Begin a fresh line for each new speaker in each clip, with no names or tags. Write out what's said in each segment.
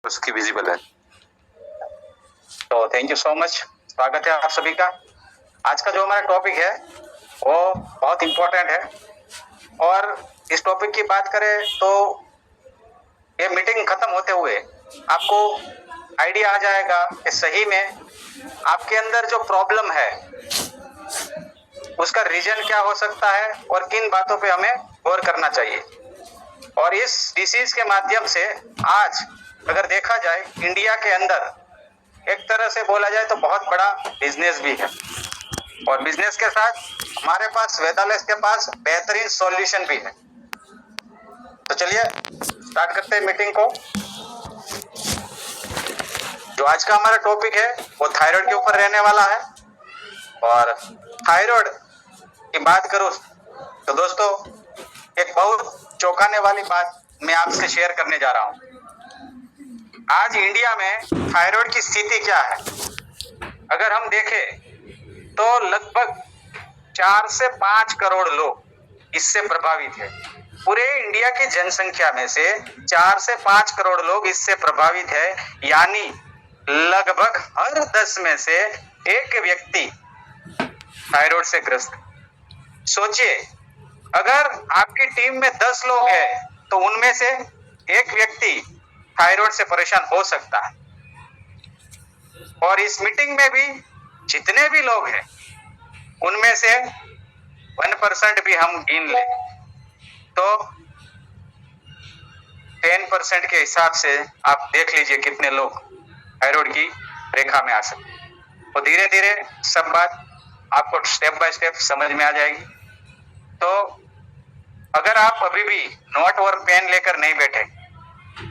उसकी विजिबल है। तो थैंक यू सो मच, स्वागत है आप सभी का। आज का जो हमारा टॉपिक है वो बहुत इम्पोर्टेंट है और इस टॉपिक की बात करें तो ये मीटिंग खत्म होते हुए आपको आइडिया आ जाएगा कि सही में आपके अंदर जो प्रॉब्लम है उसका रीजन क्या हो सकता है और किन बातों पे हमें गौर करना चाहिए। और इस डिसीज के माध्यम से आज अगर देखा जाए इंडिया के अंदर एक तरह से बोला जाए तो बहुत बड़ा बिजनेस भी है और बिजनेस के साथ हमारे पास वेदालय के पास बेहतरीन सॉल्यूशन भी है। तो चलिए स्टार्ट करते हैं मीटिंग को। जो आज का हमारा टॉपिक है वो थायराइड के ऊपर रहने वाला है और थायराइड की बात करूं तो दोस्तों एक बहुत चौंकाने वाली बात मैं आपसे शेयर करने जा रहा हूं। आज इंडिया में थायराइड की स्थिति क्या है अगर हम देखें तो लगभग 4 से 5 करोड़ लोग इससे प्रभावित है। पूरे इंडिया की जनसंख्या में से 4 से 5 करोड़ लोग इससे प्रभावित है, यानी लगभग हर 10 में से एक व्यक्ति थायराइड से ग्रस्त। सोचिए, अगर आपकी टीम में 10 लोग हैं तो उनमें से एक व्यक्ति थायराइड से परेशान हो सकता है। और इस मीटिंग में भी जितने भी लोग हैं उनमें से 1% भी हम गिन ले तो 10% के हिसाब से आप देख लीजिए कितने लोग थायराइड की रेखा में आ सकते हैं। तो धीरे धीरे सब बात आपको स्टेप बाय स्टेप समझ में आ जाएगी। तो अगर आप अभी भी नोट और पेन लेकर नहीं बैठे,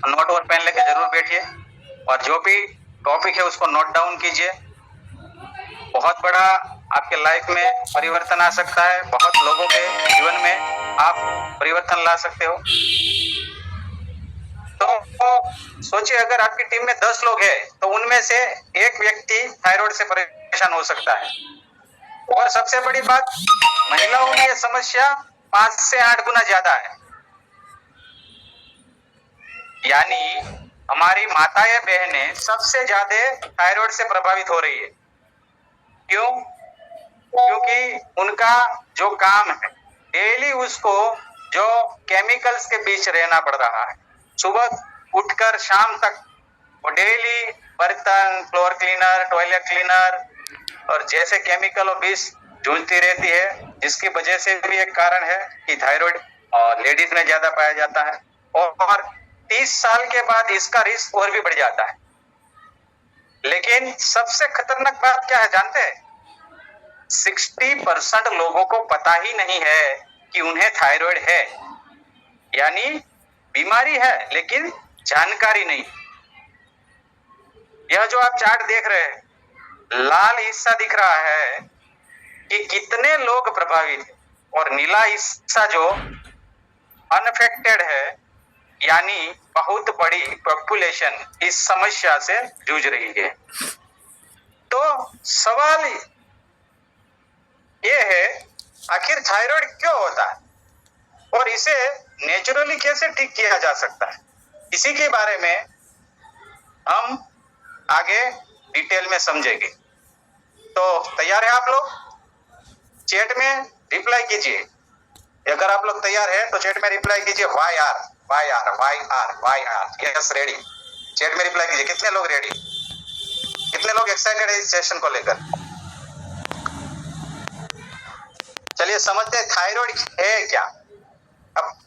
नोट और पेन लेकर जरूर बैठिए और जो भी टॉपिक है उसको नोट डाउन कीजिए। बहुत बड़ा आपके लाइफ में परिवर्तन आ सकता है, बहुत लोगों के जीवन में आप परिवर्तन ला सकते हो। तो सोचिए, अगर आपकी टीम में 10 लोग हैं तो उनमें से एक व्यक्ति थायराइड से परेशान हो सकता है। और सबसे बड़ी बात, महिलाओं में यह समस्या 5 से 8 गुना ज्यादा है, यानी हमारी माताएं बहनें सबसे ज्यादा थायराइड से प्रभावित हो रही है। क्यों? क्योंकि उनका जो काम है डेली उसको जो केमिकल्स के बीच रहना पड़ रहा है, सुबह उठकर शाम तक वो डेली बर्तन, फ्लोर क्लीनर, टॉयलेट क्लीनर और जैसे केमिकल और बीच जूझती रहती है, जिसकी वजह से भी एक कारण है कि थायराइड लेडीज में ज्यादा पाया जाता है और 30 साल के बाद इसका रिस्क और भी बढ़ जाता है। लेकिन सबसे खतरनाक बात क्या है जानते हैं? 60% लोगों को पता ही नहीं है कि उन्हें थायराइड है, यानी बीमारी है लेकिन जानकारी नहीं। यह जो आप चार्ट देख रहे हैं, लाल हिस्सा दिख रहा है कि कितने लोग प्रभावित हैं और नीला हिस्सा जो अनअफेक्टेड है, यानी बहुत बड़ी पॉपुलेशन इस समस्या से जूझ रही है। तो सवाल ये है, आखिर थायराइड क्यों होता है और इसे नेचुरली कैसे ठीक किया जा सकता है? इसी के बारे में हम आगे डिटेल में समझेंगे। तो तैयार है आप लोग? चैट में रिप्लाई कीजिए। अगर आप लोग तैयार हैं तो चैट में रिप्लाई कीजिए Y R Y R Y R Y R. Yes, ready. Chat में रिप्लाई कीजिए। कितने लोग रेडी? कितने लोग एक्साइटेड है इस सेशन को लेकर? चलिए समझते हैं थायराइड है क्या। अब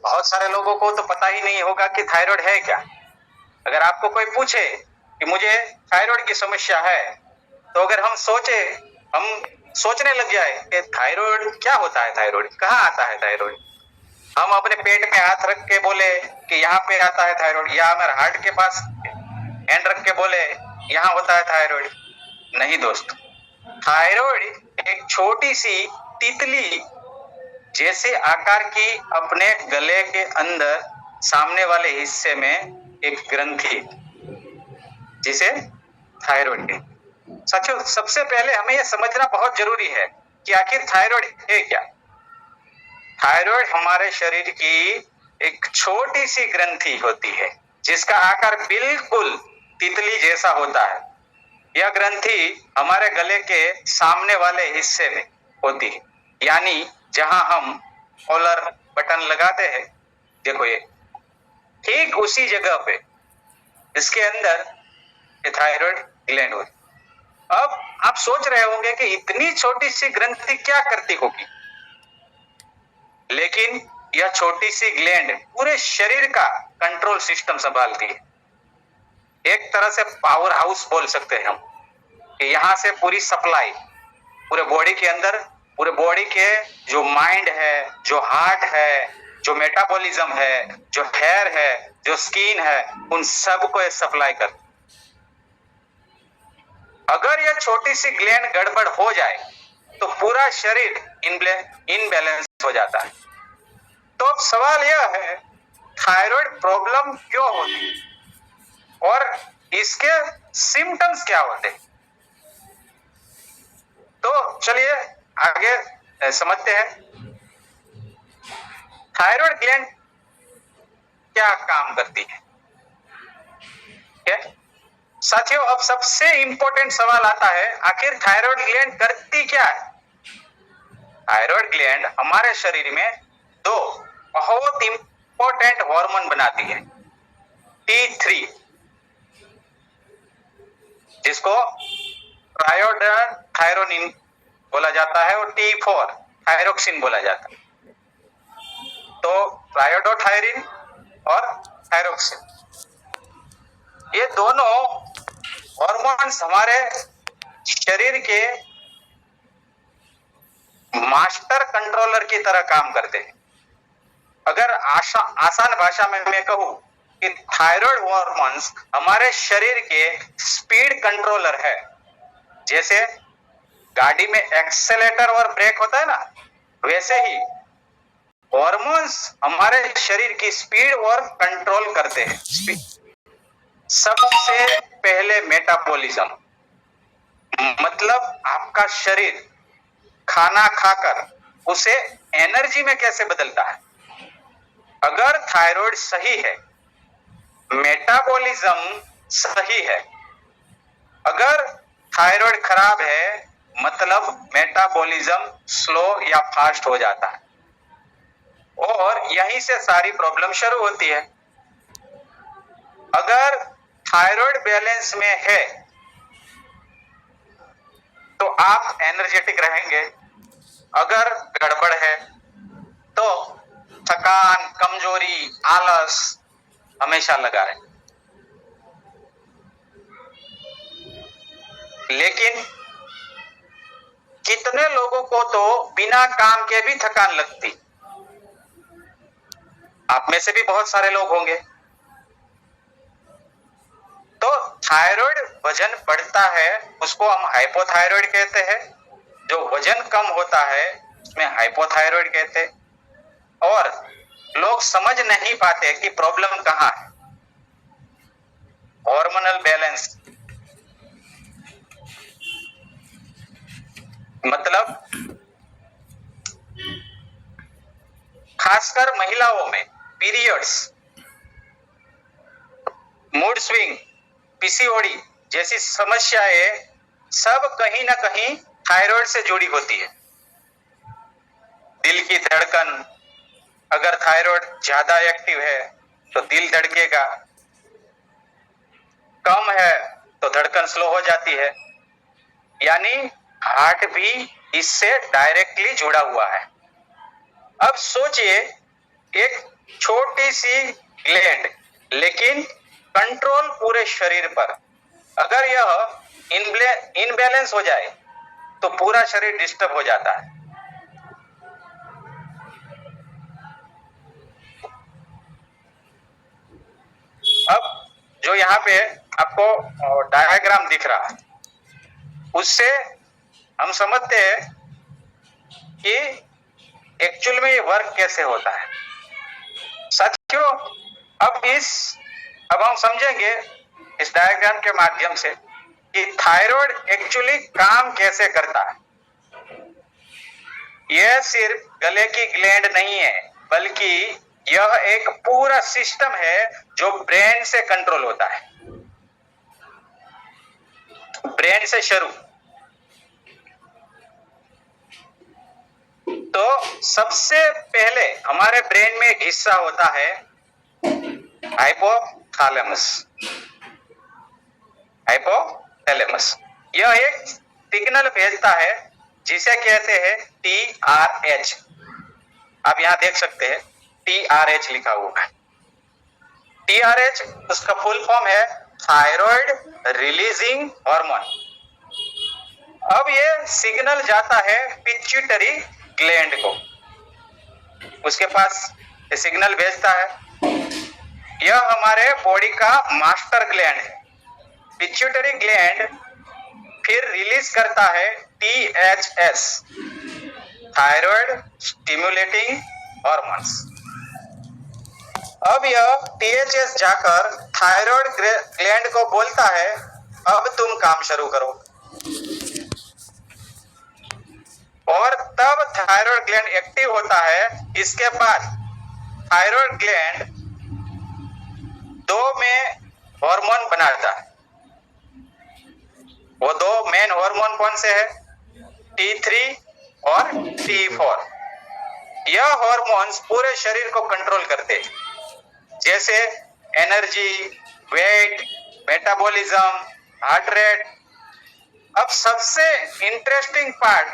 बहुत सारे लोगों को तो पता ही नहीं होगा कि थायराइड है क्या। अगर आपको कोई पूछे कि मुझे थायराइड की समस्या है, तो अगर हम सोचने लग जाए कि थायराइड क्या होता है, थायराइड कहाँ आता है, थायराइड हम अपने पेट में हाथ रख के बोले कि यहाँ पे आता है थायराइड, या हमारे हार्ट के पास हैंड रख के बोले यहाँ होता है थायराइड। नहीं दोस्त, थायराइड एक छोटी सी तितली जैसे आकार की अपने गले के अंदर सामने वाले हिस्से में एक ग्रंथि जिसे थायराइड है। सचो सबसे पहले हमें यह समझना बहुत जरूरी है कि आखिर थायराइड है क्या। थायराइड हमारे शरीर की एक छोटी सी ग्रंथि होती है जिसका आकार बिल्कुल तितली जैसा होता है। यह ग्रंथि हमारे गले के सामने वाले हिस्से में होती है, यानी जहां हम कॉलर बटन लगाते हैं, देखो ये ठीक उसी जगह पे इसके अंदर ये थायराइड ग्लैंड होती है। अब आप सोच रहे होंगे कि इतनी छोटी सी ग्रंथि क्या करती होगी, लेकिन यह छोटी सी ग्लैंड पूरे शरीर का कंट्रोल सिस्टम संभालती है। एक तरह से पावर हाउस बोल सकते हैं हम, कि यहां से पूरी सप्लाई पूरे बॉडी के अंदर, पूरे बॉडी के जो माइंड है, जो हार्ट है, जो मेटाबॉलिज्म है, जो हेयर है, जो स्किन है, उन सबको ये सप्लाई करती। अगर यह छोटी सी ग्लैंड गड़बड़ हो जाए तो पूरा शरीर इनबैलेंस हो जाता है। तो अब सवाल यह है, थायराइड प्रॉब्लम क्यों होती है और इसके सिम्टम्स क्या होते हैं? तो चलिए आगे समझते हैं थायराइड ग्लैंड क्या काम करती है। साथियों, अब सबसे इंपॉर्टेंट सवाल आता है, आखिर थायराइड ग्लैंड करती क्या है? थायराइड ग्लैंड हमारे शरीर में दो बहुत इंपॉर्टेंट हार्मोन बनाती है, T3, जिसको थायरोनिन बोला जाता है, और T4 थायरोक्सिन बोला जाता है। तो ट्रायोडोथायरिन और थायरोक्सिन, ये दोनों हार्मोन्स हमारे शरीर के मास्टर कंट्रोलर की तरह काम करते हैं। अगर आसान भाषा में मैं कहूं कि थायराइड हार्मोन्स हमारे शरीर के स्पीड कंट्रोलर है। जैसे गाड़ी में एक्सेलेटर और ब्रेक होता है ना, वैसे ही हार्मोन्स हमारे शरीर की स्पीड और कंट्रोल करते हैं। सबसे पहले मेटाबॉलिज्म, मतलब आपका शरीर खाना खाकर उसे एनर्जी में कैसे बदलता है। अगर थायराइड सही है, मेटाबॉलिज्म सही है। अगर थायराइड खराब है, मतलब मेटाबॉलिज्म स्लो या फास्ट हो जाता है, और यहीं से सारी प्रॉब्लम शुरू होती है। अगर थायराइड बैलेंस में है तो आप एनर्जेटिक रहेंगे। अगर गड़बड़ है तो थकान, कमजोरी, आलस हमेशा लगा रहे। लेकिन कितने लोगों को तो बिना काम के भी थकान लगती, आप में से भी बहुत सारे लोग होंगे। तो थायराइड वजन बढ़ता है, उसको हम हाइपोथायराइड कहते हैं। जो वजन कम होता है उसमें हाइपोथायराइड कहते हैं। और लोग समझ नहीं पाते कि प्रॉब्लम कहां है। हार्मोनल बैलेंस, मतलब खासकर महिलाओं में पीरियड्स, मूड स्विंग, पीसीओडी जैसी समस्याएं सब कहीं ना कहीं थायराइड से जुड़ी होती है। दिल की धड़कन, अगर थायराइड ज्यादा एक्टिव है तो दिल धड़केगा, कम है तो धड़कन स्लो हो जाती है। यानी हार्ट भी इससे डायरेक्टली जुड़ा हुआ है। अब सोचिए, एक छोटी सी ग्लैंड लेकिन कंट्रोल पूरे शरीर पर। अगर यह इनबैलेंस हो जाए तो पूरा शरीर डिस्टर्ब हो जाता है। अब जो यहाँ पे आपको डायग्राम दिख रहा है, उससे हम समझते हैं कि एक्चुअल में ये वर्क कैसे होता है। साथियों, अब हम समझेंगे इस डायग्राम के माध्यम से कि थायराइड एक्चुअली काम कैसे करता है। यह सिर्फ गले की ग्लैंड नहीं है, बल्कि यह एक पूरा सिस्टम है जो ब्रेन से कंट्रोल होता है, ब्रेन से शुरू। तो सबसे पहले हमारे ब्रेन में एक हिस्सा होता है हाइपोथैलेमस। हाइपोथैलेमस यह एक सिग्नल भेजता है जिसे कहते हैं TRH। आप यहां देख सकते हैं TRH लिखा हुआ है। TRH उसका फुल फॉर्म है थायराइड रिलीजिंग हार्मोन। अब ये सिग्नल जाता है पिट्यूटरी ग्लैंड को, उसके पास ये सिग्नल भेजता है। यह हमारे बॉडी का मास्टर ग्लैंड है। पिट्यूटरी ग्लैंड फिर रिलीज करता है THS, थायराइड स्टिमुलेटिंग हार्मोन्स। अब यह THS जाकर थायराइड ग्लैंड को बोलता है अब तुम काम शुरू करो, और तब थायराइड ग्लैंड एक्टिव होता है। इसके बाद थायराइड ग्लैंड दो में हार्मोन बनाता है। वो दो मेन हार्मोन कौन से है? T3 और T4। यह हार्मोन्स पूरे शरीर को कंट्रोल करते हैं, जैसे energy, weight, metabolism, heart rate. अब सबसे इंटरेस्टिंग पार्ट,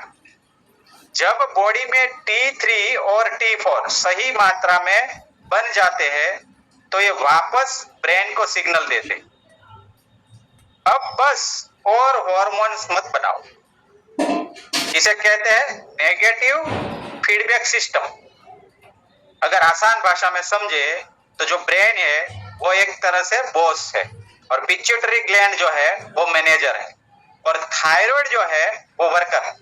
जब बॉडी में T3 और T4 सही मात्रा में बन जाते हैं तो ये वापस ब्रेन को सिग्नल देते, अब बस और हार्मोन्स मत बनाओ। इसे कहते हैं नेगेटिव फीडबैक सिस्टम। अगर आसान भाषा में समझे तो जो ब्रेन है वो एक तरह से बॉस है, और पिट्यूटरी ग्लैंड जो है वो मैनेजर है, और थायराइड जो है वो वर्कर है।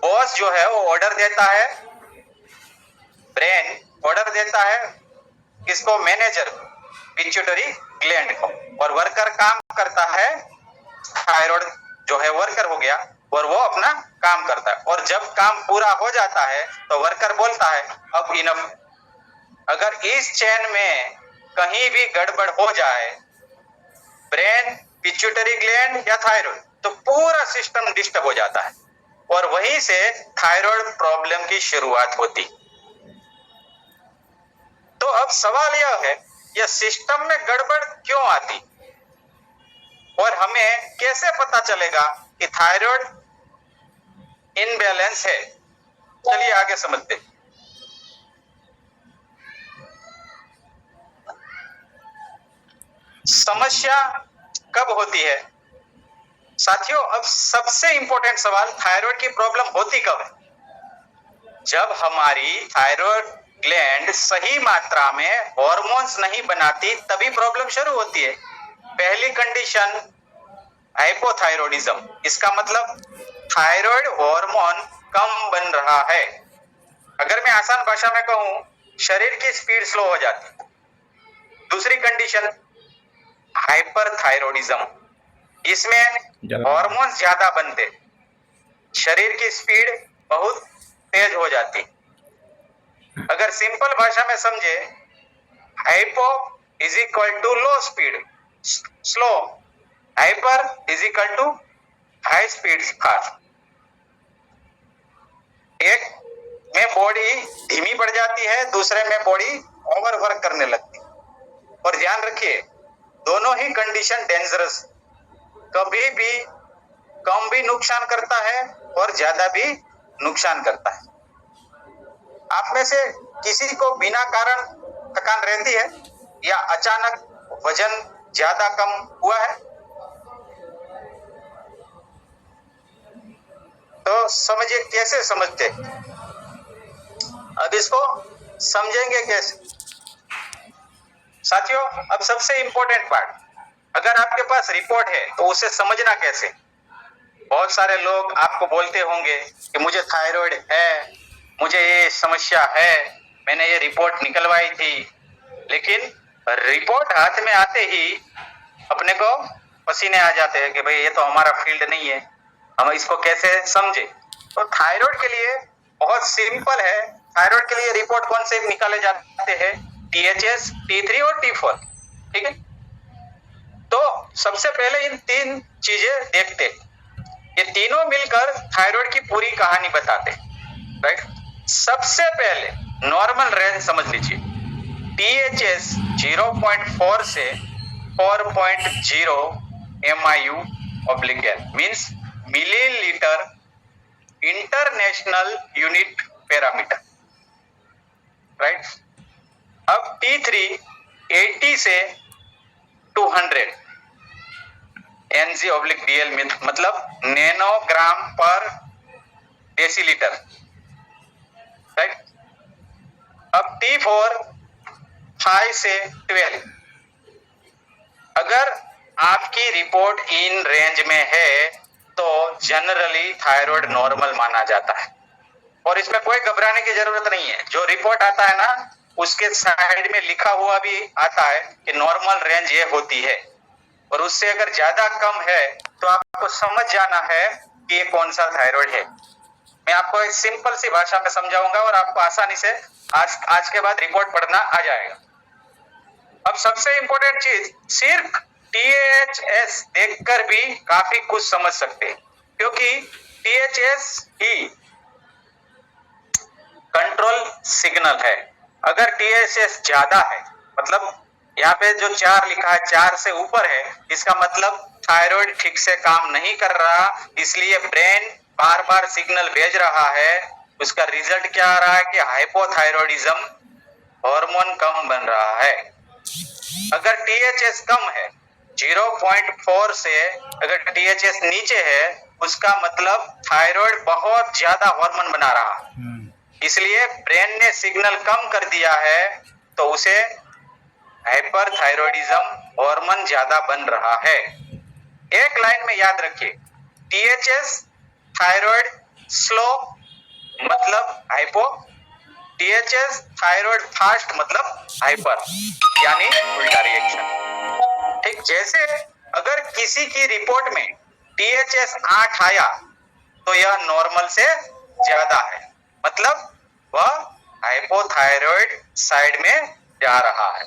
बॉस जो है वो ऑर्डर देता है, ब्रेन ऑर्डर देता है किसको? मैनेजर, पिट्यूटरी ग्लैंड को, और वर्कर काम करता है। थायराइड जो है वर्कर हो गया और वो अपना काम करता है, और जब काम पूरा हो जाता है तो वर्कर बोलता है अब इनफ। अगर इस चेन में कहीं भी गड़बड़ हो जाए, ब्रेन, पिट्यूटरी ग्लैंड या थायराइड, तो पूरा सिस्टम डिस्टर्ब हो जाता है, और वहीं से थायराइड प्रॉब्लम की शुरुआत होती। तो अब सवाल यह है, यह सिस्टम में गड़बड़ क्यों आती, और हमें कैसे पता चलेगा कि थायराइड इनबैलेंस है? चलिए आगे समझते हैं। समस्या कब होती है? साथियों, अब सबसे इंपॉर्टेंट सवाल, थायराइड की प्रॉब्लम होती कब है? जब हमारी थायराइड ग्लैंड सही मात्रा में हार्मोन्स नहीं बनाती, तभी प्रॉब्लम शुरू होती है। पहली कंडीशन हाइपोथायरॉयडिज्म, इसका मतलब थायराइड हार्मोन कम बन रहा है। अगर मैं आसान भाषा में कहूं, शरीर की स्पीड स्लो हो जाती। दूसरी कंडीशन हाइपरथायरॉयडिज्म, इसमें हार्मोन्स ज्यादा बनते, शरीर की स्पीड बहुत तेज हो जाती। अगर सिंपल भाषा में समझे, hypo is equal to low speed slow, hyper is equal to high speed fast. एक में बॉडी धीमी पड़ जाती है, दूसरे में बॉडी ओवर वर्क करने लगती। और ध्यान रखिए, दोनों ही कंडीशन डेंजरस, कभी भी कम भी नुकसान करता है और ज्यादा भी नुकसान करता है। आप में से किसी को बिना कारण थकान रहती है, या अचानक वजन ज्यादा कम हुआ है? तो समझिए कैसे समझते। अब इसको समझेंगे कैसे? साथियों, अब सबसे इंपॉर्टेंट पार्ट, अगर आपके पास रिपोर्ट है तो उसे समझना कैसे? बहुत सारे लोग आपको बोलते होंगे कि मुझे थायराइड है, मुझे ये समस्या है, मैंने ये रिपोर्ट निकलवाई थी, लेकिन रिपोर्ट हाथ में आते ही अपने को पसीने आ जाते हैं कि भाई ये तो हमारा फील्ड नहीं है, हम इसको कैसे समझे। तो थायराइड के लिए बहुत सिंपल है, थायराइड के लिए रिपोर्ट कौन से निकाले जाते हैं? THS, T3 और T4, ठीक है। तो सबसे पहले इन तीन चीजें देखते, ये तीनों मिलकर थायराइड की पूरी कहानी बताते, राइट। सबसे पहले नॉर्मल रेंज समझ लीजिए, THS 0.4 से 4.0 MIU/L means millilitre international unit parameter, right. अब T3 80 से 200 NG/DL मतलब नैनोग्राम पर डेसीलीटर, राइट। अब T4 5 से 12। अगर आपकी रिपोर्ट इन रेंज में है तो जनरली थायराइड नॉर्मल माना जाता है और इसमें कोई घबराने की जरूरत नहीं है। जो रिपोर्ट आता है ना, उसके साइड में लिखा हुआ भी आता है कि नॉर्मल रेंज ये होती है, और उससे अगर ज्यादा कम है तो आपको समझ जाना है कि ये कौन सा थायराइड है। मैं आपको एक सिंपल सी भाषा में समझाऊंगा और आपको आसानी से आज के बाद रिपोर्ट पढ़ना आ जाएगा। अब सबसे इंपॉर्टेंट चीज, सिर्फ THS देखकर भी काफी कुछ समझ सकते हैं, क्योंकि THS ही कंट्रोल सिग्नल है। अगर THS ज्यादा है, मतलब यहाँ पे जो 4 लिखा है 4 से ऊपर है, इसका मतलब थायराइड ठीक से काम नहीं कर रहा, इसलिए ब्रेन बार बार सिग्नल भेज रहा है। उसका रिजल्ट क्या आ रहा है कि हाइपोथायरॉयडिज्म, हार्मोन कम बन रहा है। अगर THS कम है 0.4 से, अगर THS नीचे है, उसका मतलब थायराइड बहुत ज्यादा हार्मोन बना रहा है, इसलिए ब्रेन ने सिग्नल कम कर दिया है, तो उसे हाइपरथायरॉयडिज्म, हार्मोन ज्यादा बन रहा है। एक लाइन में याद रखिए, THS थायराइड स्लो मतलब हाइपो, THS थायराइड फास्ट मतलब हाइपर, यानी उल्टा रिएक्शन। ठीक, जैसे अगर किसी की रिपोर्ट में THS 8 आया तो यह नॉर्मल से ज्यादा है, मतलब वह हाइपोथायरॉइड साइड में जा रहा है।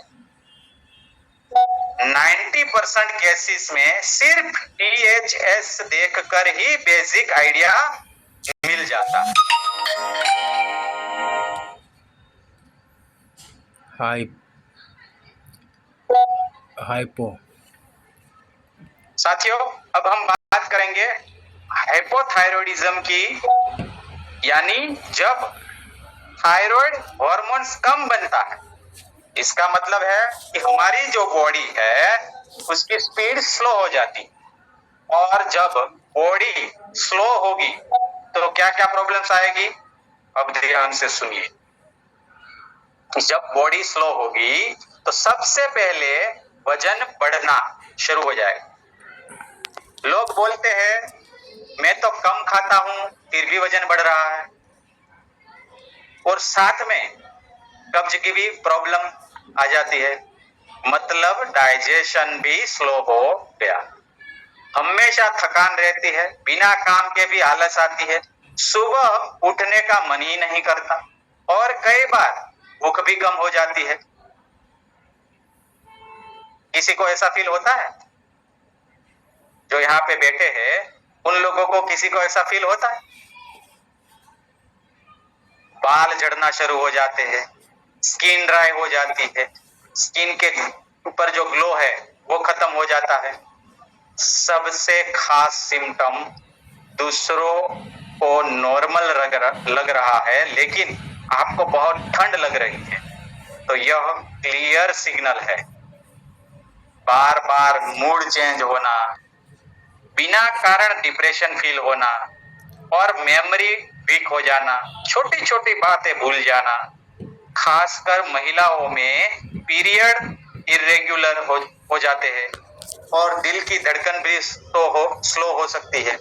90% केसेस में सिर्फ THS देखकर ही बेसिक आइडिया मिल जाता है।
हाइपो।
साथियों, अब हम बात करेंगे हाइपोथायरॉयडिज्म की, यानी जब थायराइड हार्मोन्स कम बनता है। इसका मतलब है कि हमारी जो बॉडी है उसकी स्पीड स्लो हो जाती, और जब बॉडी स्लो होगी तो क्या क्या प्रॉब्लम्स आएगी, अब ध्यान से सुनिए। जब बॉडी स्लो होगी तो सबसे पहले वजन बढ़ना शुरू हो जाएगा। लोग बोलते हैं मैं तो कम खाता हूं फिर भी वजन बढ़ रहा है, और साथ में कब्ज की भी प्रॉब्लम आ जाती है, मतलब डाइजेशन भी स्लो हो गया। हमेशा थकान रहती है, बिना काम के भी आलस आती है, सुबह उठने का मन ही नहीं करता, और कई बार भूख भी कम हो जाती है। किसी को ऐसा फील होता है? जो यहाँ पे बैठे हैं उन लोगों को किसी को ऐसा फील होता है? बाल झड़ना शुरू हो जाते हैं, स्किन ड्राई हो जाती है, स्किन के ऊपर जो ग्लो है वो खत्म हो जाता है। सबसे खास सिम्टम, दूसरों को नॉर्मल लग रहा है लेकिन आपको बहुत ठंड लग रही है, तो यह क्लियर सिग्नल है। बार बार मूड चेंज होना, बिना कारण डिप्रेशन फील होना, और मेमोरी वीक हो जाना, छोटी छोटी बातें भूल जाना, खासकर महिलाओं में पीरियड इरेगुलर हो जाते हैं, और दिल की धड़कन भी स्लो हो सकती है।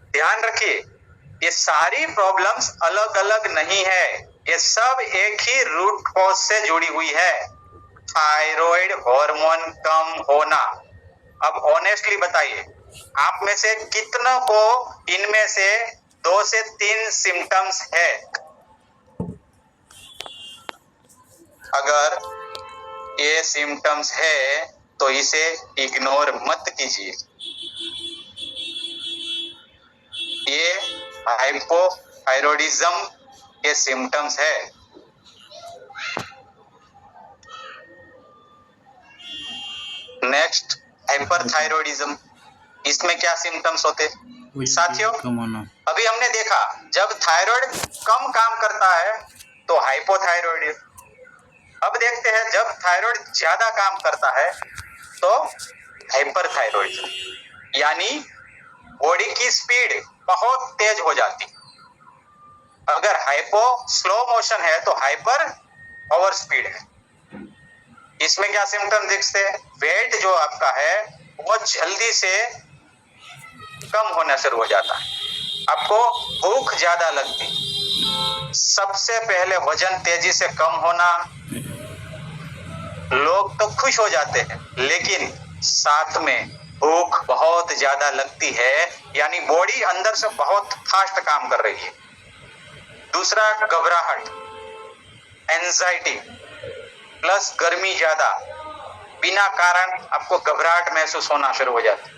ध्यान रखिए, ये सारी प्रॉब्लम्स अलग अलग नहीं है, ये सब एक ही रूट कॉज से जुड़ी हुई है, थायराइड हार्मोन कम होना। अब ऑनेस्टली बताइए, आप में से कितनों को इनमें से 2 से 3 सिम्टम्स है? अगर ये सिम्टम्स है तो इसे इग्नोर मत कीजिए। ये हाइपोथायरॉयडिज्म के सिम्टम्स है। नेक्स्ट हाइपरथायरॉयडिज्म, इसमें क्या सिम्टम्स होते? साथियों, अभी हमने देखा जब थायराइड कम काम करता है तो हाइपोथायरॉयडिज्म। अब देखते हैं जब थायराइड ज्यादा काम करता है तो हाइपरथायरॉयडिज्म, यानी बॉडी की स्पीड बहुत तेज हो जाती। अगर हाइपो स्लो मोशन है तो हाइपर ओवर स्पीड है। इसमें क्या सिम्टम दिखते हैं? वेट जो आपका है वो जल्दी से कम होना शुरू हो जाता है, आपको भूख ज्यादा लगती, सबसे पहले वजन तेजी से कम होना। लोग तो खुश हो जाते हैं लेकिन साथ में भूख बहुत ज्यादा लगती है, यानी बॉडी अंदर से बहुत फास्ट काम कर रही है। दूसरा घबराहट, एंजाइटी प्लस गर्मी ज्यादा, बिना कारण आपको घबराहट महसूस होना शुरू हो जाती,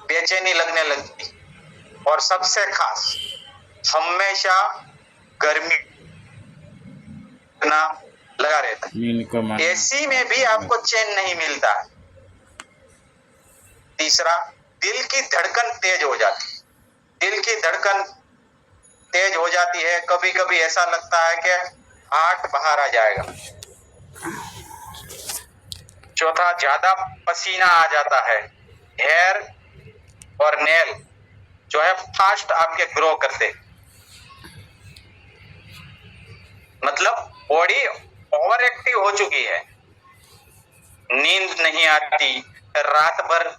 बेचैनी लगने लगती, और सबसे खास हमेशा गर्मी लगा रहता है। एसी में भी आपको चैन नहीं मिलता है। तीसरा, दिल की धड़कन तेज हो जाती है। दिल की धड़कन तेज हो जाती है, कभी कभी ऐसा लगता है कि हार्ट बाहर आ जाएगा। चौथा, ज्यादा पसीना आ जाता है। हेयर और नेल जो है फास्ट आपके ग्रो करते, मतलब बॉडी ओवर एक्टिव हो चुकी है। नींद नहीं आती, रात भर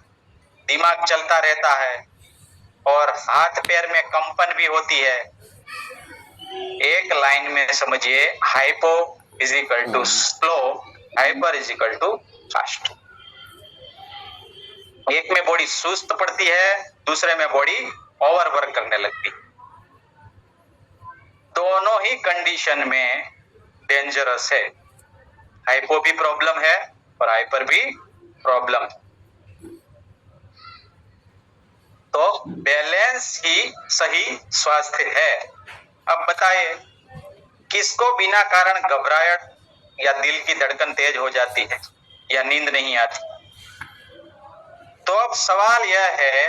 दिमाग चलता रहता है और हाथ पैर में कंपन भी होती है। एक लाइन में समझिए, hypo is equal to slow, hyper is equal to fast. एक में बॉडी सुस्त पड़ती है, दूसरे में बॉडी ओवर वर्क करने लगती। दोनों ही कंडीशन में डेंजरस है। हाइपो भी प्रॉब्लम है और हाइपर भी प्रॉब्लम है। तो बैलेंस ही सही स्वास्थ्य है। अब बताइए, किसको बिना कारण घबराहट या दिल की धड़कन तेज हो जाती है या नींद नहीं आती? तो अब सवाल यह है,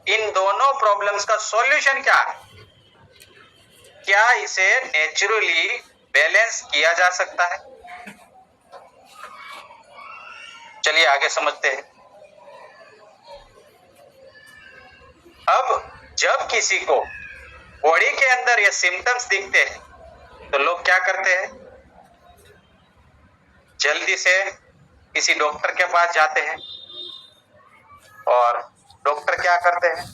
इन दोनों प्रॉब्लम्स का सॉल्यूशन क्या है? क्या इसे नेचुरली बैलेंस किया जा सकता है? चलिए आगे समझते हैं। अब जब किसी को बॉडी के अंदर ये सिम्टम्स दिखते हैं तो लोग क्या करते हैं? जल्दी से किसी डॉक्टर के पास जाते हैं। और डॉक्टर क्या करते हैं?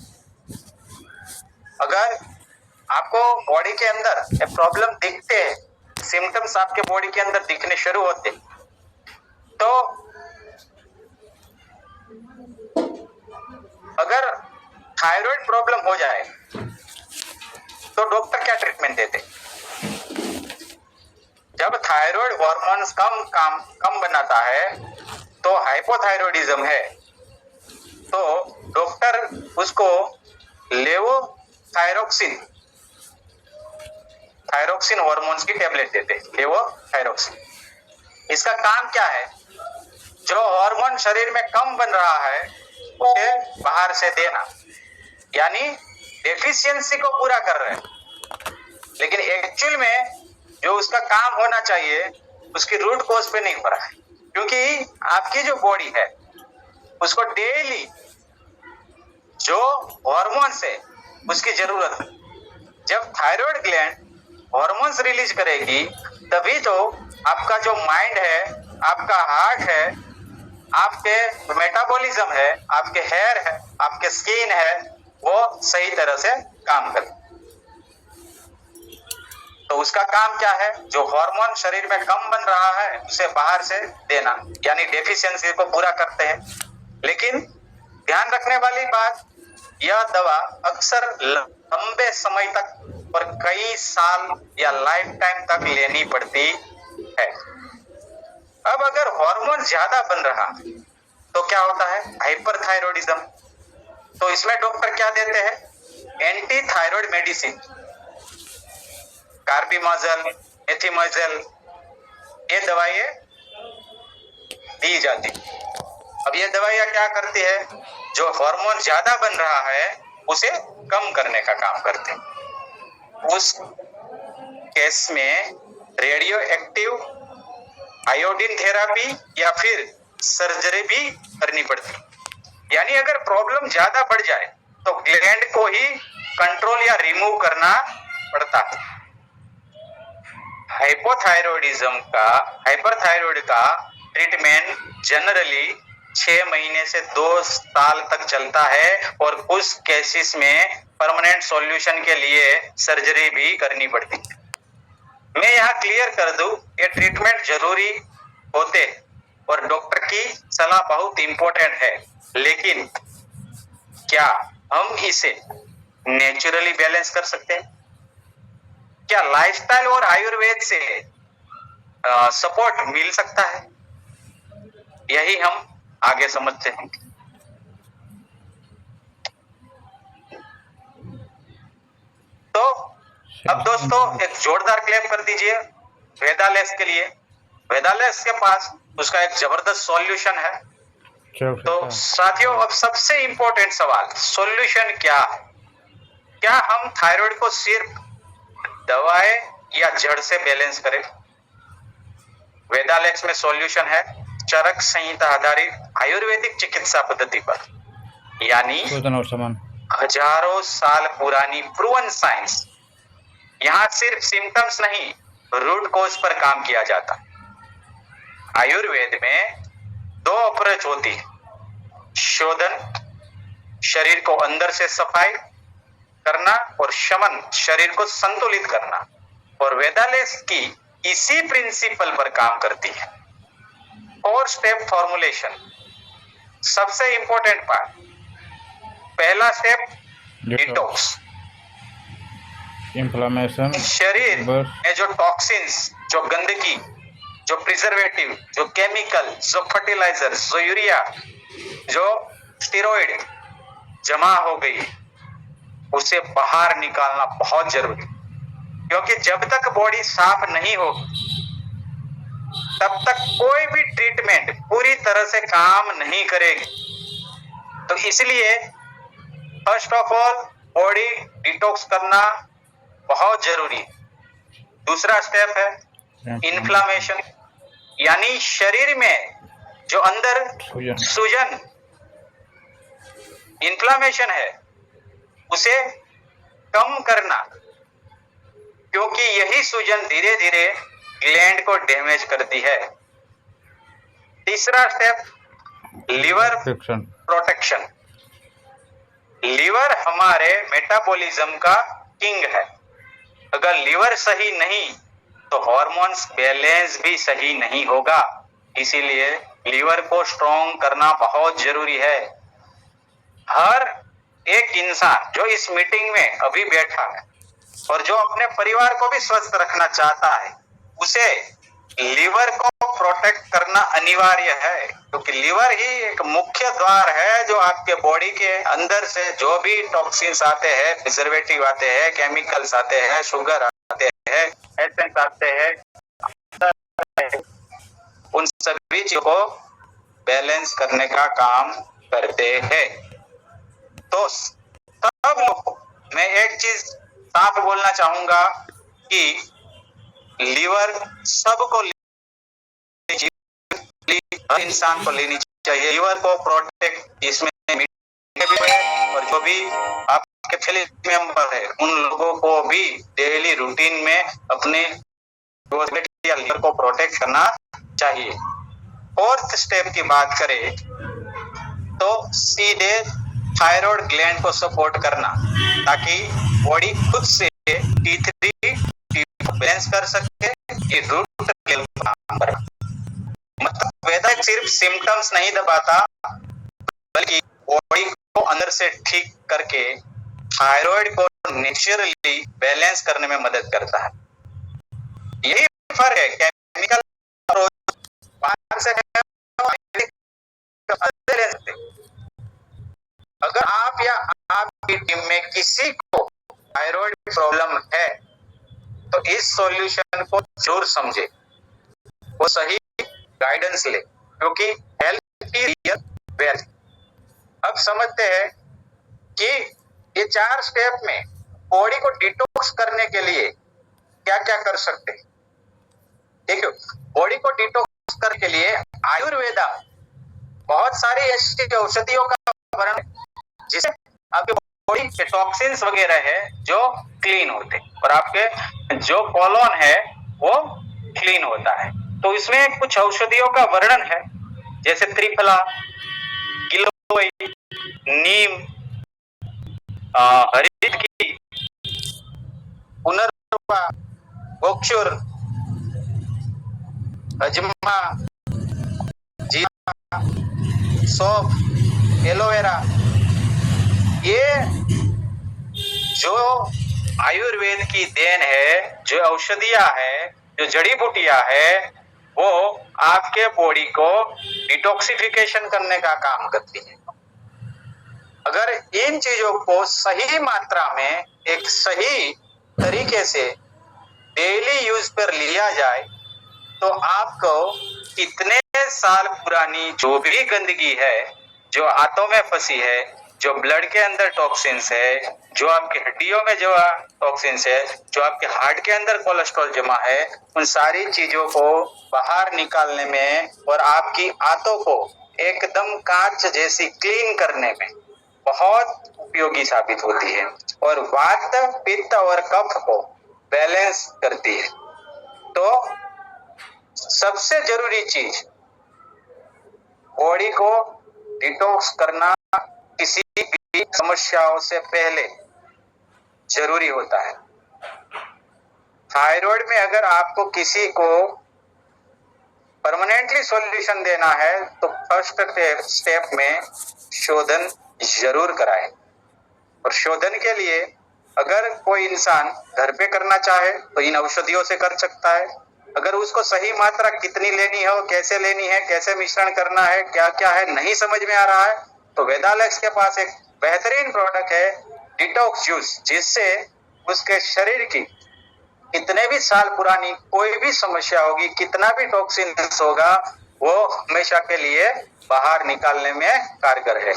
अगर आपको बॉडी के अंदर ये प्रॉब्लम दिखते हैं, सिम्टम्स आपके बॉडी के अंदर दिखने शुरू होते, तो अगर थायराइड प्रॉब्लम हो जाए तो डॉक्टर क्या ट्रीटमेंट देते? जब थायराइड हार्मोन्स कम बनाता है तो हाइपोथायरॉयडिज्म है, तो डॉक्टर उसको लेवोथायरोक्सिन हार्मोन्स की टेबलेट देते हैं, लेवोथायरोक्सिन। इसका काम क्या है? जो हार्मोन शरीर में कम बन रहा है उसे बाहर से देना, यानी डेफिशिएंसी को पूरा कर रहे हैं। लेकिन एक्चुअल में जो उसका काम होना चाहिए उसकी रूट कॉज पे नहीं हो रहा है, क्योंकि आपकी जो बॉडी है उसको डेली जो हार्मोन्स है उसकी जरूरत है। जब थायराइड ग्लैंड हार्मोन्स रिलीज करेगी तभी तो आपका जो माइंड है, आपका हार्ट है, आपके मेटाबॉलिज्म है, आपके हेयर है, आपके स्किन है, वो सही तरह से काम करे। तो उसका काम क्या है? जो हार्मोन शरीर में कम बन रहा है उसे बाहर से देना, यानी डेफिशिएंसी को पूरा करते हैं। लेकिन ध्यान रखने वाली बात, यह दवा अक्सर लंबे समय तक और कई साल या लाइफ टाइम तक लेनी पड़ती है। अब अगर हार्मोन ज्यादा बन रहा तो क्या होता है? हाइपरथायरॉयडिज्म। तो इसमें डॉक्टर क्या देते हैं? एंटी थायराइड मेडिसिन, कार्बिमाजल, एथिमाजल, ये दवाइयां दी जाती। अब ये दवाइयां क्या करती है? जो हार्मोन ज्यादा बन रहा है उसे कम करने का काम करते हैं। उस केस में रेडियो एक्टिव आयोडीन थेरेपी या फिर सर्जरी भी करनी पड़ती। यानी अगर प्रॉब्लम ज्यादा बढ़ जाए तो ग्लैंड को ही कंट्रोल या रिमूव करना पड़ता है। हाइपरथायरॉयड का ट्रीटमेंट जनरली 6 महीने से 2 साल तक चलता है और कुछ केसेस में परमानेंट सॉल्यूशन के लिए सर्जरी भी करनी पड़ती है। मैं यहाँ क्लियर कर दूं, ये ट्रीटमेंट जरूरी होते और डॉक्टर की सलाह बहुत इंपॉर्टेंट है, लेकिन क्या हम इसे नेचुरली बैलेंस कर सकते हैं? क्या लाइफस्टाइल और आयुर्वेद से सपोर्ट मिल सकता है? यही हम आगे समझते हैं। तो अब दोस्तों एक जोरदार क्लैप कर दीजिए वेदालेस के लिए। वेदालेस के पास उसका एक जबरदस्त सॉल्यूशन है। तो साथियों, अब सबसे इंपॉर्टेंट सवाल, सॉल्यूशन क्या है? क्या हम थायराइड को सिर्फ दवाएं या जड़ से बैलेंस करें? वेदालेक्स में सॉल्यूशन है चरक संहिता आधारित आयुर्वेदिक चिकित्सा पद्धति पर, यानी हजारों साल पुरानी प्रूवन साइंस। यहाँ सिर्फ सिम्टम्स नहीं, रूट कॉज पर काम किया जाता। आयुर्वेद में 2 अप्रोच होती है, शोधन, शरीर को अंदर से सफाई करना, और शमन, शरीर को संतुलित करना। और वेदालेस की इसी प्रिंसिपल पर काम करती है। 4 स्टेप फॉर्मुलेशन, सबसे इंपॉर्टेंट पार्ट। पहला स्टेप डिटॉक्स,
इन्फ्लेमेशन,
शरीर में जो टॉक्सिन्स, जो गंदगी, जो प्रिजर्वेटिव, जो केमिकल, जो फर्टिलाइजर, जो यूरिया, जो स्टेरॉइड जमा हो गई, उसे बाहर निकालना बहुत जरूरी। क्योंकि जब तक बॉडी साफ नहीं हो तब तक कोई भी ट्रीटमेंट पूरी तरह से काम नहीं करेगी। तो इसलिए first of all body detox करना बहुत जरूरी है। दूसरा स्टेप है इन्फ्लामेशन, यानी शरीर में जो अंदर सूजन, इन्फ्लामेशन है, उसे कम करना, क्योंकि यही सूजन धीरे धीरे ग्लैंड को डैमेज करती है। तीसरा स्टेप लिवर प्रोटेक्शन। लिवर हमारे मेटाबॉलिज्म का किंग है। अगर लिवर सही नहीं तो हार्मोन्स बैलेंस भी सही नहीं होगा। इसीलिए लिवर को स्ट्रॉन्ग करना बहुत जरूरी है। हर एक इंसान जो इस मीटिंग में अभी बैठा है और जो अपने परिवार को भी स्वस्थ रखना चाहता है, उसे लिवर को प्रोटेक्ट करना अनिवार्य है, क्योंकि लिवर ही एक मुख्य द्वार है जो आपके बॉडी के अंदर से जो भी टॉक्सिन्स आते हैं, प्रिजर्वेटिव आते हैं, केमिकल्स आते हैं, शुगर आते हैं, एसेंस आते हैं, उन सभी चीजों को बैलेंस करने का काम करते हैं। तो सब लोग, मैं एक चीज साफ बोलना चाहूंगा कि लिवर सबको, हर इंसान को लेनी चाहिए। लिवर को प्रोटेक्ट, इसमें भी है और जो भी आपके फैमिली मेंबर है उन लोगों को भी डेली रूटीन में अपने लिवर को प्रोटेक्ट करना चाहिए। 4th स्टेप की बात करें तो सीधे थायराइड ग्लैंड को सपोर्ट करना, ताकि बॉडी खुद से T3 बैलेंस कर सके। ये रूट लेवल काम करेगा। मतलब वेदा सिर्फ सिम्टम्स नहीं दबाता, बल्कि बॉडी को अंदर से ठीक करके थायराइड को नेचुरली बैलेंस करने में मदद करता है। यही फर्क है केमिकल बाहर से ले सकते। अगर आप या आपकी टीम में किसी को थायराइड प्रॉब्लम है तो इस सॉल्यूशन को जरूर समझे, वो सही गाइडेंस ले, क्योंकि हेल्थ की रियल वेल्थ। अब समझते हैं कि ये 4 स्टेप में बॉडी को डिटॉक्स करने के लिए क्या क्या कर सकते हैं। देखो, बॉडी को डिटॉक्स करने के लिए आयुर्वेदा बहुत सारी ऐसी औषधियों का वर्णन है जिससे आपके बॉडी के टॉक्सिन्स वगैरह है जो क्लीन होते हैं और आपके जो कोलोन है वो क्लीन होता है। तो इसमें कुछ औषधियों का वर्णन है, जैसे त्रिफला, गिलोय, नीम, हरित की, पुनर्वा, गोक्षुर, अजमा, जीरा, सौंफ, एलोवेरा। ये जो आयुर्वेद की देन है, जो औषधियां है, जो जड़ी बूटियां है, वो आपके बॉडी को डिटॉक्सिफिकेशन करने का काम करती है। अगर इन चीजों को सही मात्रा में एक सही तरीके से डेली यूज पर लिया जाए तो आपको कितने साल पुरानी जो भी गंदगी है, जो हाथों में फंसी है, जो ब्लड के अंदर टॉक्सिन्स है, जो आपकी हड्डियों में जो टॉक्सिन्स है, जो आपके हार्ट के अंदर कोलेस्ट्रॉल जमा है, उन सारी चीजों को बाहर निकालने में और आपकी आंतों को एकदम कांच जैसी क्लीन करने में बहुत उपयोगी साबित होती है और वात, पित्त और कफ को बैलेंस करती है। तो सबसे जरूरी चीज बॉडी को डिटॉक्स करना किसी भी समस्याओं से पहले जरूरी होता है। थायराइड में अगर आपको किसी को परमानेंटली सॉल्यूशन देना है तो फर्स्ट स्टेप में शोधन जरूर कराएं। और शोधन के लिए अगर कोई इंसान घर पे करना चाहे तो इन औषधियों से कर सकता है। अगर उसको सही मात्रा कितनी लेनी है, कैसे लेनी है, कैसे मिश्रण करना है, क्या क्या है, नहीं समझ में आ रहा है, तो वेदालेक्स के पास एक बेहतरीन प्रोडक्ट है डिटॉक्स जूस, जिससे उसके शरीर की कितने भी साल पुरानी कोई भी समस्या होगी, कितना भी टॉक्सिन होगा, वो हमेशा के लिए बाहर निकालने में कारगर है।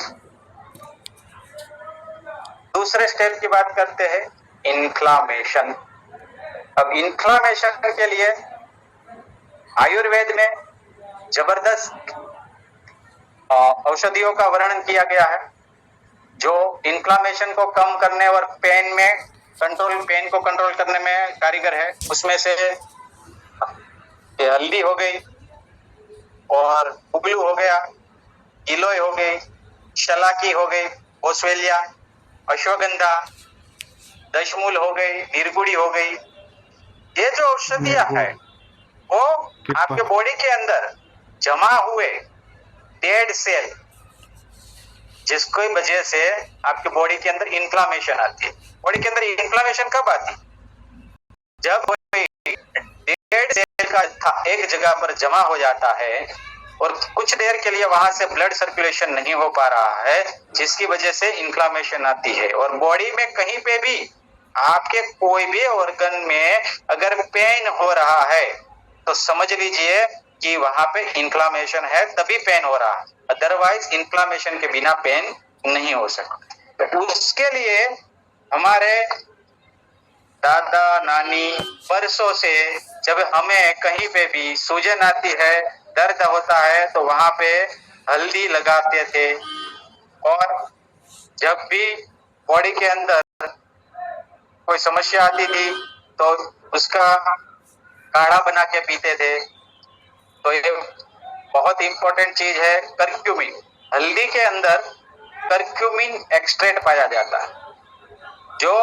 दूसरे स्टेप की बात करते हैं, इन्फ्लामेशन। अब इन्फ्लामेशन के लिए आयुर्वेद में जबरदस्त औषधियों का वर्णन किया गया है जो इन्फ्लामेशन को कम करने और पेन को कंट्रोल करने में कारीगर है। उसमें से हल्दी हो गई और उगलू हो गया, गिलोय हो गई, शलाकी हो गई, ओस्वेलिया, अश्वगंधा, दशमूल हो गई, निर्गुड़ी हो गई। ये जो औषधियां है वो आपके बॉडी के अंदर जमा हुए डेड सेल, जिसकी वजह से आपके बॉडी के अंदर इन्फ्लामेशन आती है। बॉडी के अंदर इन्फ्लामेशन कब आती है? जब कोई डेड सेल का एक जगह पर जमा हो जाता है और कुछ देर के लिए वहां से ब्लड सर्कुलेशन नहीं हो पा रहा है, जिसकी वजह से इन्फ्लामेशन आती है। और बॉडी में कहीं पे भी आपके कोई भी ऑर्गन में अगर पेन हो रहा है तो समझ लीजिए कि वहां पे इन्फ्लामेशन है, तभी पेन हो रहा है। अदरवाइज इन्फ्लामेशन के बिना पेन नहीं हो सकता। तो उसके लिए हमारे दादा नानी बरसों से जब हमें कहीं पे भी सूजन आती है, दर्द होता है, तो वहां पे हल्दी लगाते थे। और जब भी बॉडी के अंदर कोई समस्या आती थी तो उसका काढ़ा बना के पीते थे। तो ये बहुत इंपॉर्टेंट चीज है करक्यूमिन। हल्दी के अंदर करक्यूमिन एक्सट्रैक्ट पाया जाता है, जो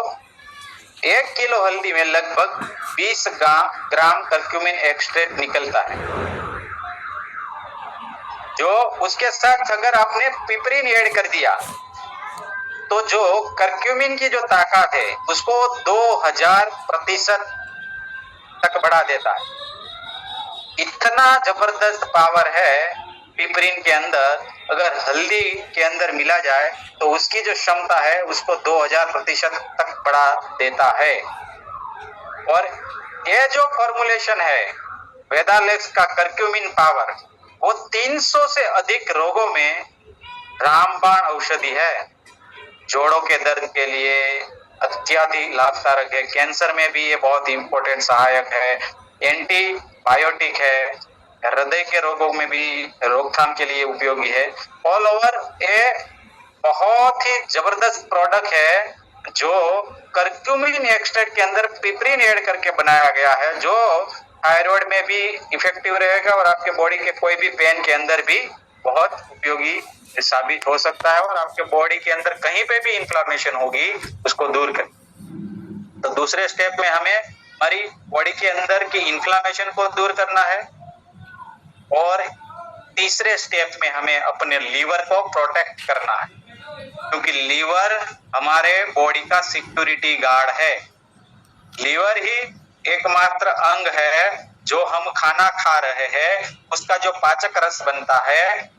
1 किलो हल्दी में लगभग 20 ग्राम करक्यूमिन एक्सट्रैक्ट निकलता है। जो उसके साथ अगर आपने पिपरीन ऐड कर दिया तो जो करक्यूमिन की जो ताकत है उसको 2000% तक बढ़ा देता है। इतना जबरदस्त पावर है पिपरिन के अंदर, अगर हल्दी के अंदर मिला जाए तो उसकी जो क्षमता है उसको 2000% तक बढ़ा देता है। और ये जो फॉर्मुलेशन है वेदालेक्स का करक्यूमिन पावर, वो 300 से अधिक रोगों में रामबाण औषधि है। जोड़ों के दर्द के लिए अत्यधिक लाभकारक है, कैंसर में भी ये बहुत इंपॉर्टेंट सहायक है, एंटीबायोटिक है, हृदय के रोगों में भी रोकथाम के लिए उपयोगी है। ऑल ओवर ये बहुत ही जबरदस्त प्रोडक्ट है जो करक्यूमिन एक्सट्रैक्ट के अंदर पिपरिन ऐड करके बनाया गया है, जो थायराइड में भी इफेक्टिव रहेगा और आपके बॉडी के कोई भी पेन के अंदर भी बहुत उपयोगी साबित हो सकता है, और आपके बॉडी के अंदर कहीं पे भी इंफ्लेमेशन होगी उसको दूर कर। तो दूसरे स्टेप में हमें हमारी बॉडी के अंदर की इंफ्लेमेशन को दूर करना है, और तीसरे स्टेप में हमें अपने लीवर को प्रोटेक्ट करना है, क्योंकि लीवर हमारे बॉडी का सिक्योरिटी गार्ड है। लीवर ही एकमात्र अंग है जो हम खाना खा रहे हैं उसका जो पाचक रस बनता है,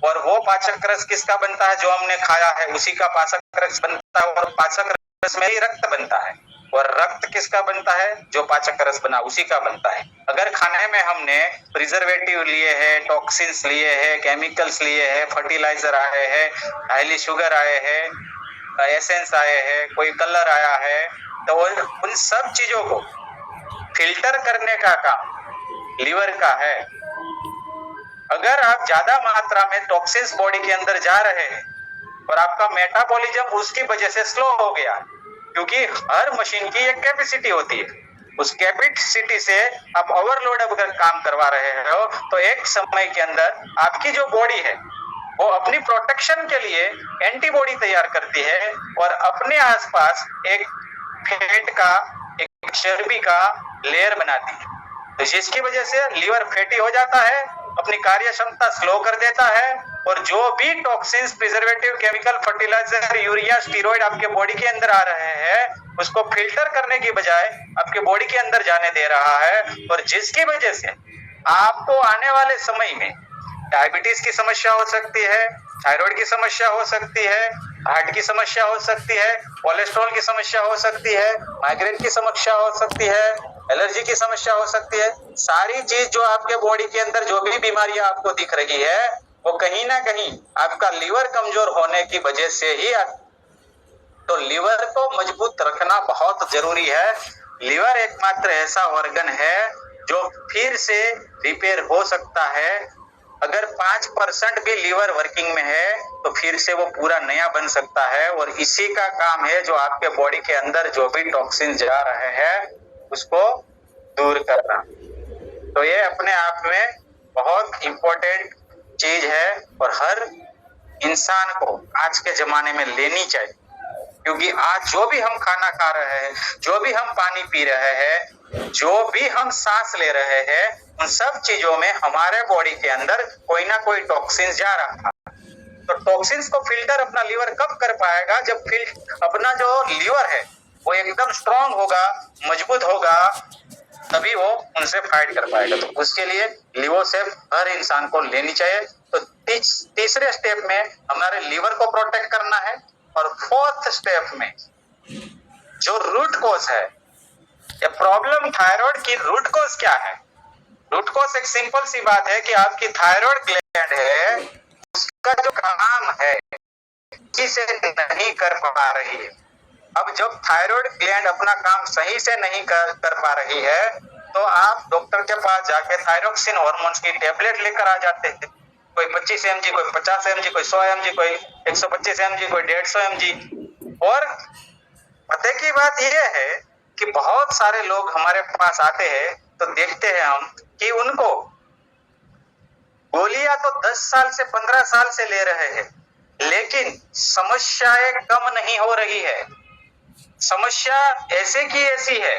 और वो पाचक रस किसका बनता है, जो हमने खाया है उसी का पाचक रस बनता है, और पाचक रस में ही रक्त बनता है, और रक्त किसका बनता है, जो पाचक रस बना उसी का बनता है। अगर खाने में हमने प्रिजर्वेटिव लिए हैं, टॉक्सिन्स लिए हैं, केमिकल्स लिए हैं, फर्टिलाइजर आए हैं, हाईली शुगर आए हैं, एसेंस आए हैं, कोई कलर आया है, तो उन सब चीजों को फिल्टर करने का काम लीवर का है। अगर आप ज्यादा मात्रा में टॉक्सिन्स बॉडी के अंदर जा रहे हैं और आपका मेटाबॉलिज्म उसकी वजह से स्लो हो गया, क्योंकि हर मशीन की एक कैपेसिटी होती है, उस कैपेसिटी से आप ओवरलोड अगर काम करवा रहे हो तो एक समय के अंदर आपकी जो बॉडी है वो अपनी प्रोटेक्शन के लिए एंटीबॉडी तैयार करती है और अपने आसपास एक फैट का, एक चर्बी का लेयर बनाती है, तो जिसकी वजह से लीवर फैटी हो जाता है, अपनी कार्य क्षमता स्लो कर देता है, और जो भी toxins, preservative, chemical, fertiliser, urea, steroid आपके बॉडी के अंदर आ रहे हैं उसको फिल्टर करने की बजाय आपके बॉडी के अंदर जाने दे रहा है, और जिसकी वजह से आपको आने वाले समय में डायबिटीज की समस्या हो सकती है, थायराइड की समस्या हो सकती है, हार्ट की समस्या हो सकती है, कोलेस्ट्रॉल की समस्या हो सकती है, माइग्रेन की समस्या हो सकती है, एलर्जी की समस्या हो सकती है। सारी चीज जो आपके बॉडी के अंदर जो भी बीमारियां आपको दिख रही है वो कहीं ना कहीं आपका लीवर कमजोर होने की वजह से ही तो लीवर को मजबूत रखना बहुत जरूरी है। लीवर एकमात्र ऐसा ऑर्गन है जो फिर से रिपेयर हो सकता है। अगर 5% भी लीवर वर्किंग में है तो फिर से वो पूरा नया बन सकता है, और इसी का काम है जो आपके बॉडी के अंदर जो भी टॉक्सिन जा रहे हैं उसको दूर करना। तो ये अपने आप में बहुत इंपॉर्टेंट चीज है और हर इंसान को आज के जमाने में लेनी चाहिए, क्योंकि आज जो भी हम खाना खा रहे हैं, जो भी हम पानी पी रहे हैं, जो भी हम सांस ले रहे हैं, उन सब चीजों में हमारे बॉडी के अंदर कोई ना कोई टॉक्सिन जा रहा था। तो टॉक्सिन्स को फिल्टर अपना लीवर कब कर पाएगा, जब अपना जो लीवर है वो एकदम स्ट्रांग होगा, मजबूत होगा, तभी वो उनसे फाइट कर पाएगा। तो उसके लिए लिवोसेफ हर इंसान को लेनी चाहिए। तो तीसरे स्टेप में हमारे लीवर को प्रोटेक्ट करना है, और फोर्थ स्टेप में जो रूट कॉज है, ये प्रॉब्लम थायराइड की रूट कॉज क्या है। रूट कॉज एक सिंपल सी बात है कि आपकी थायराइड ग्लैंड है उसका जो काम है सही से नहीं कर पा रही है। अब जब थायराइड ग्लैंड अपना काम सही से नहीं कर पा रही है तो आप डॉक्टर के पास जाके थायरोक्सिन हार्मोन्स की टेबलेट लेकर आ जाते हैं, कोई 25 mg, कोई 50 mg, कोई 100 mg, कोई 125 mg, कोई 150 mg। और पते की बात यह है कि बहुत सारे लोग हमारे पास आते हैं तो देखते हैं हम कि उनको गोलियां तो 10 साल से 15 साल से ले रहे हैं, लेकिन समस्याएं कम नहीं हो रही है। समस्या ऐसे की ऐसी है,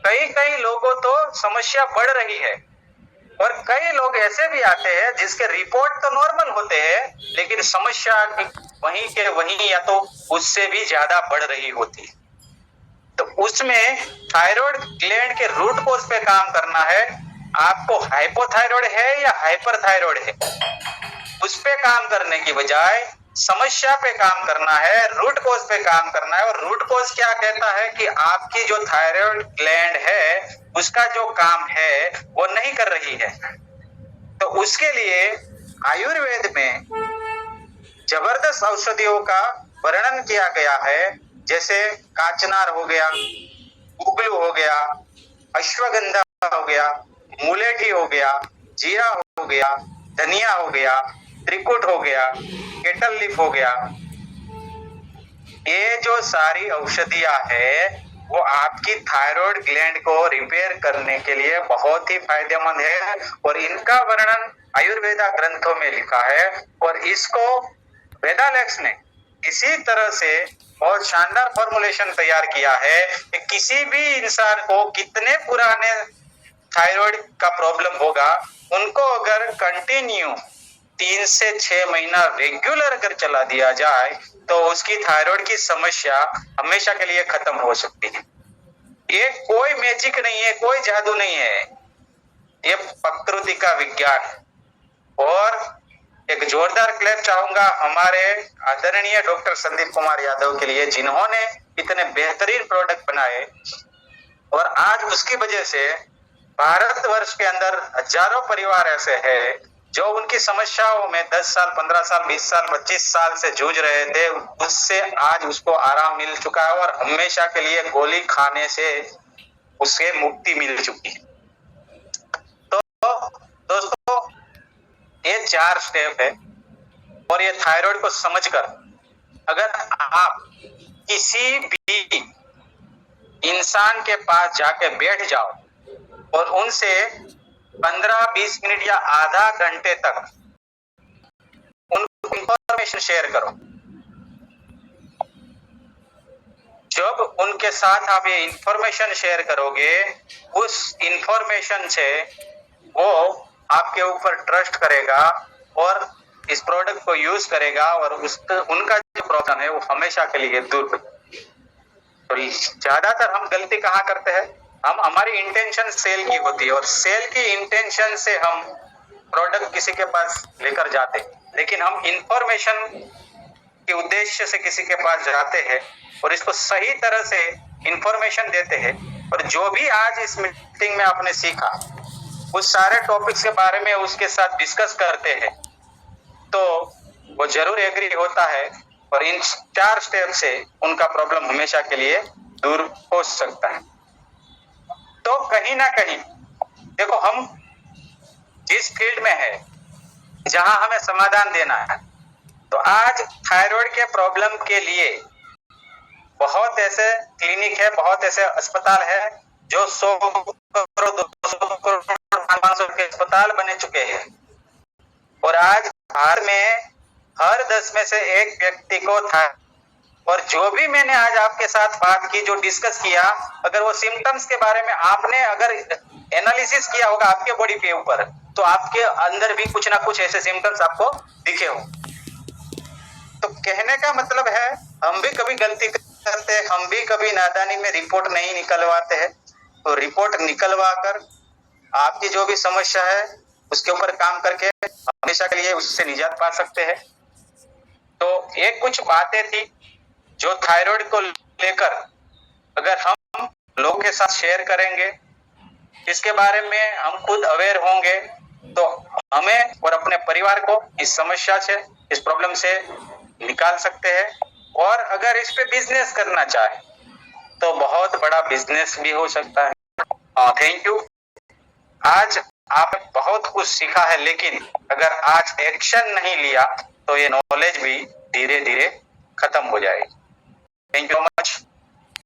कई लोगों तो समस्या बढ़ रही है, और कई लोग ऐसे भी आते हैं जिसके रिपोर्ट तो नॉर्मल होते हैं लेकिन समस्या वहीं के वहीं या तो उससे भी ज्यादा बढ़ रही होती है। तो उसमें थायराइड ग्लैंड के रूट कॉज पे काम करना है, आपको हाइपोथायराइड है या हाइपरथायराइड है, उस पे काम करने की बजाय समस्या पे काम करना है, रूट कॉज पे काम करना है। और रूट कॉज क्या कहता है कि आपकी जो थायराइड ग्लैंड है उसका जो काम है वो नहीं कर रही है। तो उसके लिए आयुर्वेद में जबरदस्त औषधियों का वर्णन किया गया है, जैसे काचनार हो गया, गुगलू हो गया, अश्वगंधा हो गया, मुलेठी हो गया, जीरा हो गया, धनिया हो गया, त्रिकुट हो गया, केटल लीफ हो गया। ये जो सारी औषधियां है वो आपकी थायराइड ग्लैंड को रिपेयर करने के लिए बहुत ही फायदेमंद है और इनका वर्णन आयुर्वेदा ग्रंथों में लिखा है। और इसको वेदालेक्स ने इसी तरह से बहुत शानदार फॉर्मुलेशन तैयार किया है कि किसी भी इंसान को कितने पुराने थायराइड का प्रॉब्लम होगा, उनको अगर कंटिन्यू 3 से 6 महीना रेगुलर अगर चला दिया जाए तो उसकी थायराइड की समस्या हमेशा के लिए खत्म हो सकती है। ये कोई मैजिक नहीं है, कोई जादू नहीं है, ये प्रकृति का विज्ञान है। और एक जोरदार क्लैप चाहूंगा हमारे आदरणीय डॉक्टर संदीप कुमार यादव के लिए, जिन्होंने इतने बेहतरीन प्रोडक्ट बनाए और आज उसकी वजह से भारतवर्ष के अंदर हजारों परिवार ऐसे हैं जो उनकी समस्याओं में 10 साल, 15 साल, 20 साल, 25 साल से जूझ रहे थे, उससे आज उसको आराम मिल चुका है और हमेशा के लिए गोली खाने से उसे मुक्ति मिल चुकी है। तो दोस्तों, ये 4 स्टेप है और ये थायराइड को समझकर अगर आप किसी भी इंसान के पास जाके बैठ जाओ और उनसे 15-20 मिनट या आधा घंटे तक उनको इंफॉर्मेशन शेयर करो, जब उनके साथ आप ये इंफॉर्मेशन शेयर करोगे, उस इंफॉर्मेशन से वो आपके ऊपर ट्रस्ट करेगा और इस प्रोडक्ट को यूज करेगा और उनका जो प्रॉब्लम है वो हमेशा के लिए दूर हो। तो ज्यादातर हम गलती कहाँ करते हैं, हम हमारी इंटेंशन सेल की होती है और सेल की इंटेंशन से हम प्रोडक्ट किसी के पास लेकर जाते हैं, लेकिन हम इंफॉर्मेशन के उद्देश्य से किसी के पास जाते हैं और इसको सही तरह से इंफॉर्मेशन देते हैं। और जो भी आज इस मीटिंग में आपने सीखा उस सारे टॉपिक्स के बारे में उसके साथ डिस्कस करते हैं तो वो जरूर एग्री होता है और इन 4 स्टेप से उनका प्रॉब्लम हमेशा के लिए दूर हो सकता है। तो कहीं ना कहीं देखो, हम जिस फील्ड में है जहां हमें समाधान देना है, तो आज थायराइड के प्रॉब्लम के लिए बहुत ऐसे क्लिनिक है, बहुत ऐसे अस्पताल है जो 100 करोड़ 200 करोड़ 500 के अस्पताल बने चुके हैं और आज भारत में हर 10 में से 1 व्यक्ति को था। और जो भी मैंने आज आपके साथ बात की, जो डिस्कस किया, अगर वो सिम्टम्स के बारे में आपने अगर एनालिसिस किया होगा आपके बॉडी के ऊपर, तो आपके अंदर भी कुछ ना कुछ ऐसे सिम्टम्स आपको दिखे हो। तो कहने का मतलब है, हम भी कभी गलती करते हैं, हम भी कभी नादानी में रिपोर्ट नहीं निकलवाते हैं। तो रिपोर्ट निकलवा कर आपकी जो भी समस्या है उसके ऊपर काम करके हमेशा के लिए उससे निजात पा सकते हैं। तो ये कुछ बातें थी जो थायराइड को लेकर अगर हम लोगों के साथ शेयर करेंगे, इसके बारे में हम खुद अवेयर होंगे, तो हमें और अपने परिवार को इस समस्या से, इस प्रॉब्लम से निकाल सकते हैं। और अगर इस पे बिजनेस करना चाहे तो बहुत बड़ा बिजनेस भी हो सकता है। Thank you. आज आप बहुत कुछ सीखा है, लेकिन अगर आज एक्शन नहीं लिया तो ये नॉलेज भी धीरे धीरे खत्म हो जाएगी। Thank you.